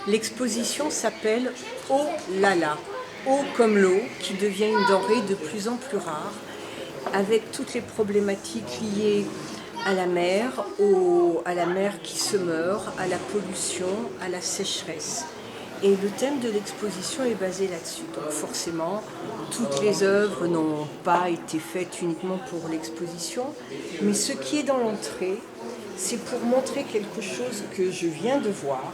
L'exposition s'appelle « Eau Lala », eau comme l'eau qui devient une denrée de plus en plus rare, avec toutes les problématiques liées à la mer qui se meurt, à la pollution, à la sécheresse. Et le thème de l'exposition est basé là-dessus. Donc forcément, toutes les œuvres n'ont pas été faites uniquement pour l'exposition, mais ce qui est dans l'entrée, c'est pour montrer quelque chose que je viens de voir.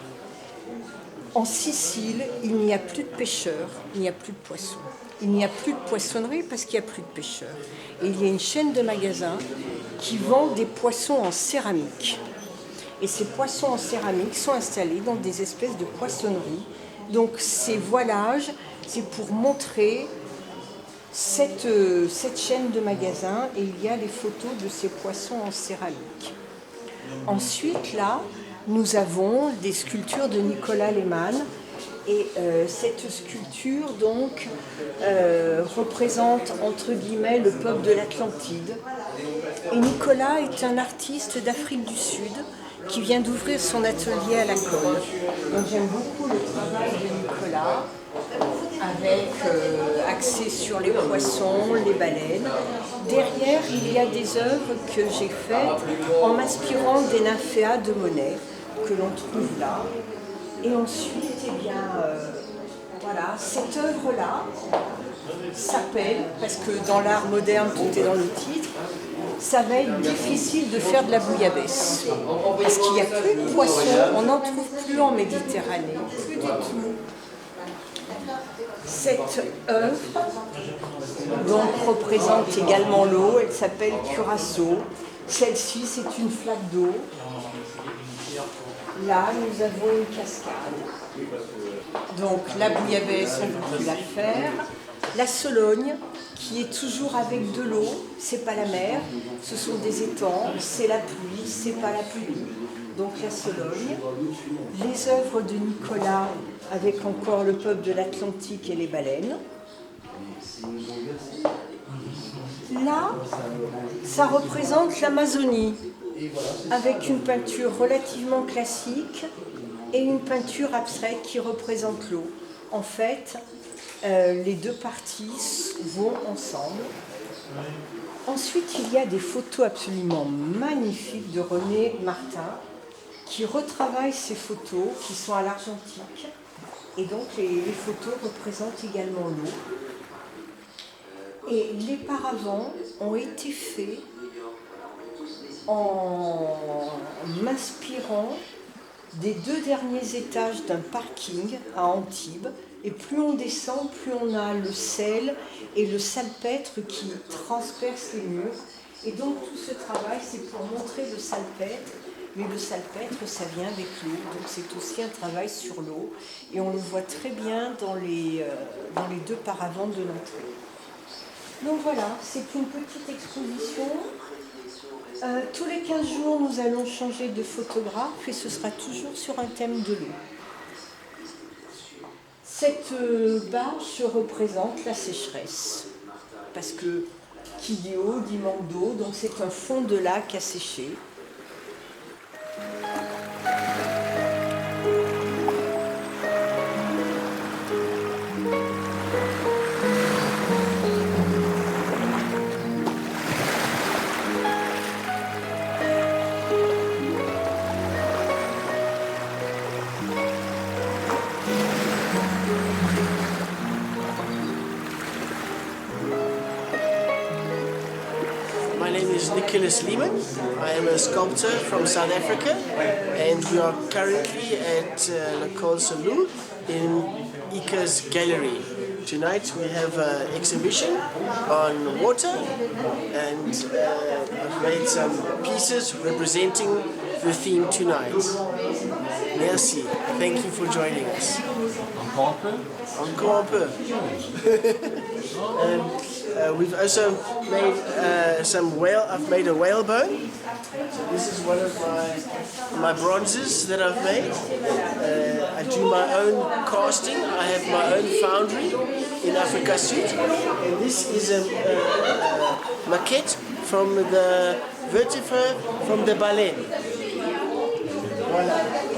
En Sicile, il n'y a plus de pêcheurs, il n'y a plus de poissons. Il n'y a plus de poissonnerie parce qu'il n'y a plus de pêcheurs. Et il y a une chaîne de magasins qui vend des poissons en céramique. Et ces poissons en céramique sont installés dans des espèces de poissonneries. Donc ces voilages, c'est pour montrer cette chaîne de magasins et il y a les photos de ces poissons en céramique. Ensuite, là, nous avons des sculptures de Nicolas Lehmann et cette sculpture donc représente entre guillemets le peuple de l'Atlantide. Et Nicolas est un artiste d'Afrique du Sud qui vient d'ouvrir son atelier à la Colle. Donc j'aime beaucoup le travail de Nicolas avec axé sur les poissons, les baleines. Derrière, il y a des œuvres que j'ai faites en m'inspirant des nymphéas de Monet, que l'on trouve là. Et ensuite, eh bien, voilà, cette œuvre-là s'appelle, parce que dans l'art moderne, tout est dans le titre, ça va être difficile de faire de la bouillabaisse. Parce qu'il n'y a plus de poissons, on n'en trouve plus en Méditerranée, plus du tout. Cette œuvre donc, représente également l'eau, elle s'appelle Curaçao. Celle-ci, c'est une flaque d'eau. Là, nous avons une cascade. Donc la bouillabaisse, on ne peut plus la faire. La Sologne, qui est toujours avec de l'eau, c'est pas la mer, ce sont des étangs, c'est la pluie, c'est pas la pluie. Donc la Sologne. Les œuvres de Nicolas, avec encore le peuple de l'Atlantique et les baleines. Là, ça représente l'Amazonie, avec une peinture relativement classique et une peinture abstraite qui représente l'eau. En fait, les deux parties vont ensemble. Ensuite, il y a des photos absolument magnifiques de René Martin qui retravaille ces photos qui sont à l'argentique. Et donc, les photos représentent également l'eau. Et les paravents ont été faits en m'inspirant des deux derniers étages d'un parking à Antibes. Et plus on descend, plus on a le sel et le salpêtre qui transpercent les murs. Et donc tout ce travail, c'est pour montrer le salpêtre. Mais le salpêtre, ça vient avec l'eau, donc c'est aussi un travail sur l'eau. Et on le voit très bien dans les deux paravents de l'entrée. Donc voilà, c'est une petite exposition. Tous les 15 jours, nous allons changer de photographe et ce sera toujours sur un thème de l'eau. Cette bâche représente la sécheresse, parce que qui dit eau dit manque d'eau, donc c'est un fond de lac asséché. My name is Nicolas Lehmann. I am a sculptor from South Africa and we are currently at Le Col Salou in Ika's gallery. Tonight we have an exhibition on water and I've made some pieces representing the theme tonight. Merci. Thank you for joining us. Encore un peu? Encore un peu. we've also made some whale. I've made a whalebone. This is one of my bronzes that I've made. I do my own casting. I have my own foundry in Africa Sud. And this is a maquette from the vertebrae from the baleine. Voilà.